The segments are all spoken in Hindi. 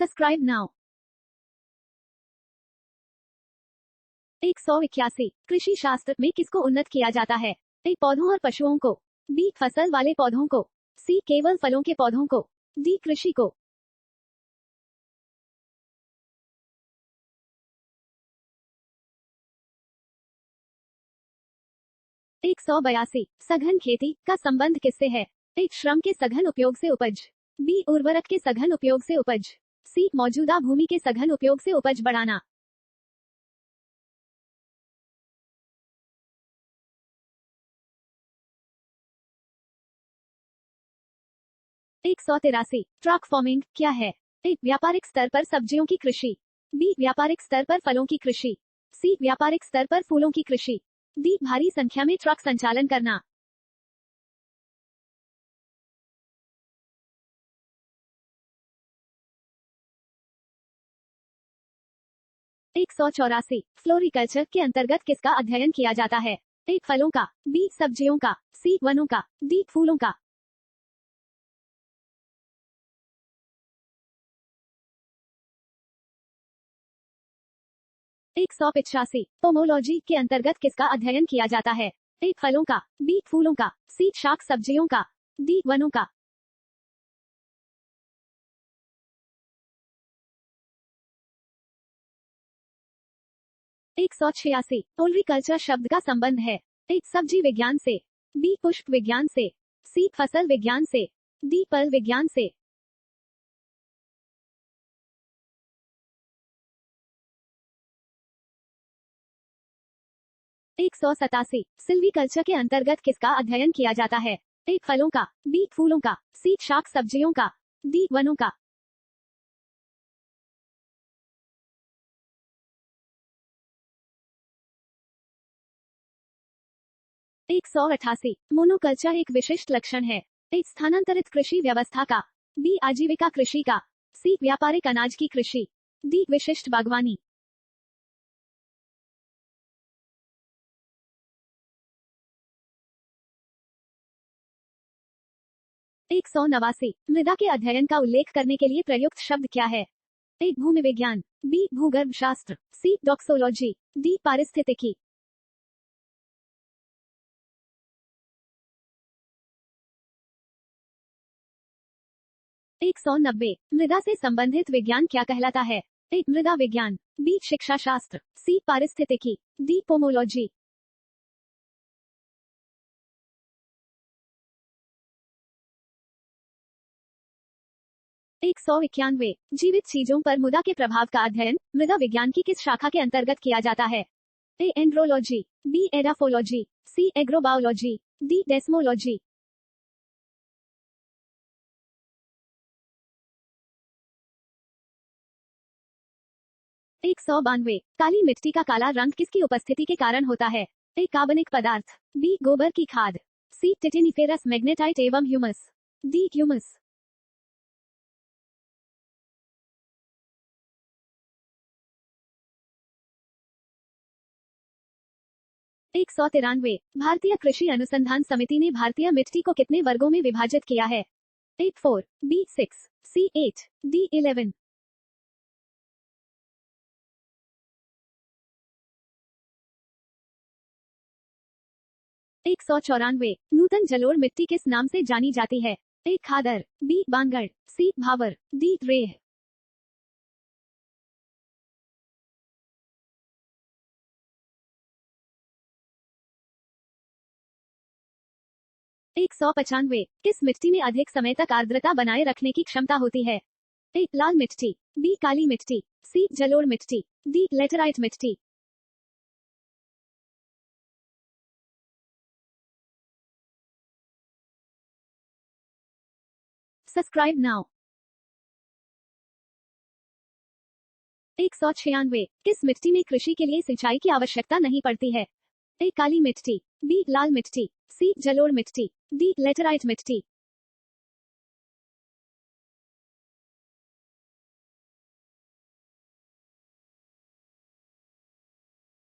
Subscribe now. 181 कृषि शास्त्र में किसको उन्नत किया जाता है? ए पौधों और पशुओं को, बी फसल वाले पौधों को, सी केवल फलों के पौधों को, डी कृषि को। 182 सघन खेती का संबंध किससे है? ए श्रम के सघन उपयोग से उपज, बी उर्वरक के सघन उपयोग से उपज, सी मौजूदा भूमि के सघन उपयोग से उपज बढ़ाना। 183 ट्रक फार्मिंग क्या है? ए व्यापारिक स्तर पर सब्जियों की कृषि, बी व्यापारिक स्तर पर फलों की कृषि, सी व्यापारिक स्तर पर फूलों की कृषि, डी भारी संख्या में ट्रक संचालन करना। 184 फ्लोरिकल्चर के अंतर्गत किसका अध्ययन किया जाता है? ए फलों का, बी सब्जियों का, सी वनों का, डी फूलों का। 185 पोमोलॉजी के अंतर्गत किसका अध्ययन किया जाता है? ए फलों का, बी फूलों का, सी शाक सब्जियों का, डी वनों का। 186 ओलरीकल्चर शब्द का संबंध है? ए सब्जी विज्ञान से, बी पुष्प विज्ञान से, सी फसल विज्ञान से, डी फल विज्ञान से। 187 सिल्वीकल्चर के अंतर्गत किसका अध्ययन किया जाता है? ए फलों का, बी फूलों का, सी शाक सब्जियों का, डी वनों का। 188 मोनोकल्चर एक विशिष्ट लक्षण है? ए स्थानांतरित कृषि व्यवस्था का, बी आजीविका कृषि का, सी व्यापारिक अनाज की कृषि, डी विशिष्ट बागवानी। 189 मृदा के अध्ययन का उल्लेख करने के लिए प्रयुक्त शब्द क्या है? ए भूमि विज्ञान, बी भूगर्भ शास्त्र, सी डॉक्सोलॉजी, डी पारिस्थितिकी। 190 मृदा से संबंधित विज्ञान क्या कहलाता है? ए मृदा विज्ञान, बी शिक्षा शास्त्र, सी पारिस्थितिकी, डी पोमोलॉजी। 191 जीवित चीजों पर मृदा के प्रभाव का अध्ययन मृदा विज्ञान की किस शाखा के अंतर्गत किया जाता है? ए एंड्रोलॉजी, बी एडाफोलॉजी, सी एग्रोबायोलॉजी, डी डेस्मोलॉजी। 192 काली मिट्टी का काला रंग किसकी उपस्थिति के कारण होता है? ए कार्बनिक पदार्थ, बी गोबर की खाद, सी टिटेनिफेरस मैग्नेटाइट एवं ह्यूमस, डी ह्यूमस। 193 भारतीय कृषि अनुसंधान समिति ने भारतीय मिट्टी को कितने वर्गों में विभाजित किया है? ए 4, बी 6, सी 8, डी 11। 194 नूतन जलोढ़ मिट्टी किस नाम से जानी जाती है? ए खादर, बी बांगड़, सी भावर, डी रेह। 195 किस मिट्टी में अधिक समय तक आर्द्रता बनाए रखने की क्षमता होती है? ए लाल मिट्टी, बी काली मिट्टी, सी जलोढ़ मिट्टी, डी लेटराइट मिट्टी। 'Subscribe now'. 196 किस मिट्टी में कृषि के लिए सिंचाई की आवश्यकता नहीं पड़ती है? ए काली मिट्टी, बी लाल मिट्टी, सी जलोढ़ मिट्टी, डी लेटराइट मिट्टी।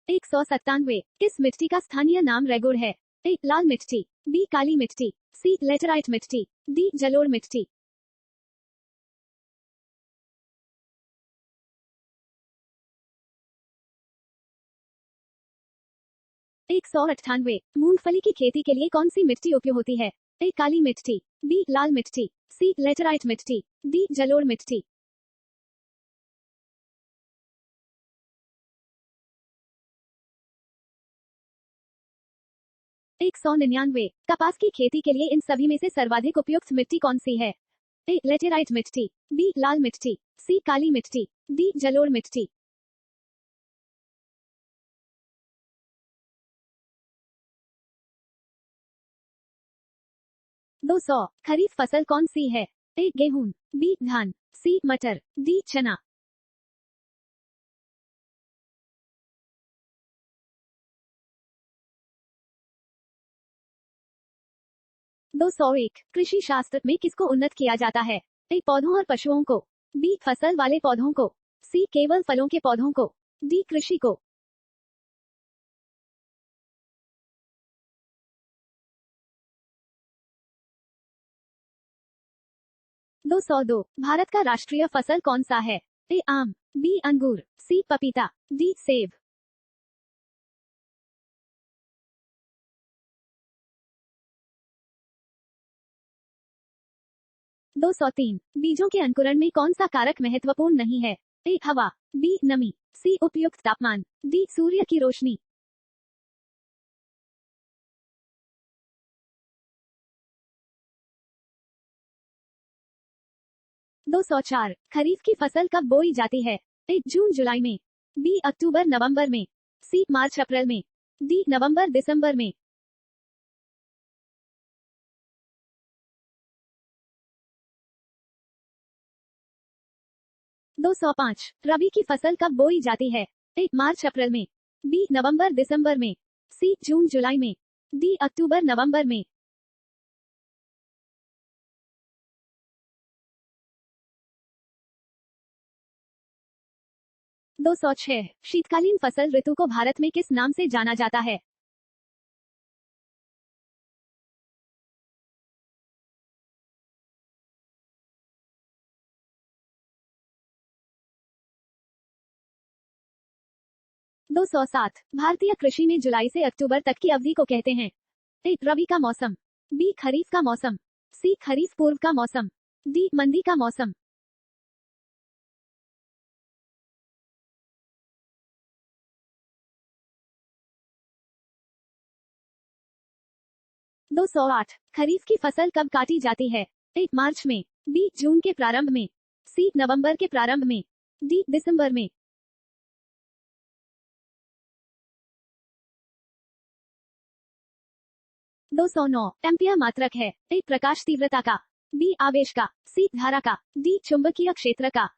197 किस मिट्टी का स्थानीय नाम रेगुड़ है? ए लाल मिट्टी, बी काली मिट्टी, सी लेटराइट मिट्टी, डी जलोढ़ मिट्टी। 198। मूंगफली की खेती के लिए कौन सी मिट्टी उपयोग होती है? ए काली मिट्टी, बी लाल मिट्टी, सी लेटराइट मिट्टी, डी जलोढ़ मिट्टी। 199। कपास की खेती के लिए इन सभी में से सर्वाधिक उपयुक्त मिट्टी कौन सी है? ए लेटेराइट मिट्टी, बी लाल मिट्टी, सी काली मिट्टी, डी जलोढ़ मिट्टी। 200। खरीफ फसल कौन सी है? ए गेहूं, बी धान, सी मटर, डी चना। 201। कृषि शास्त्र में किसको उन्नत किया जाता है? ए पौधों और पशुओं को, बी फसल वाले पौधों को, सी केवल फलों के पौधों को, डी कृषि को। 202। भारत का राष्ट्रीय फसल कौन सा है? ए आम, बी अंगूर, सी पपीता, डी सेब। 203। बीजों के अंकुरण में कौन सा कारक महत्वपूर्ण नहीं है? ए हवा, बी नमी, सी उपयुक्त तापमान, डी सूर्य की रोशनी। 204। खरीफ की फसल कब बोई जाती है? ए जून जुलाई में, बी अक्टूबर नवंबर में, सी मार्च अप्रैल में, डी नवंबर दिसंबर में। 205। रबी की फसल कब बोई जाती है? ए मार्च अप्रैल में, बी नवंबर दिसंबर में, सी जून जुलाई में, डी अक्टूबर नवंबर में। 206। शीतकालीन फसल ऋतु को भारत में किस नाम से जाना जाता है? 207। भारतीय कृषि में जुलाई से अक्टूबर तक की अवधि को कहते हैं? ए रबी का मौसम, बी खरीफ का मौसम, सी खरीफ पूर्व का मौसम, डी मंदी का मौसम। 208। खरीफ की फसल कब काटी जाती है? ए मार्च में, बी जून के प्रारंभ में, सी नवंबर के प्रारंभ में, डी दिसंबर में। 209। एम्पियर मात्रक है? ए प्रकाश तीव्रता का, बी आवेश का, सी धारा का, डी चुंबकीय क्षेत्र का।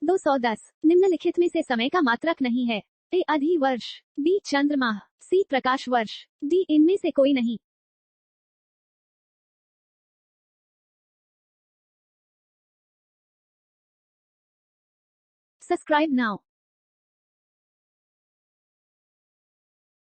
210। निम्नलिखित में से समय का मात्रक नहीं है? ए अधि वर्ष, बी चंद्रमाह, सी प्रकाश वर्ष, डी इनमें से कोई नहीं। Subscribe now.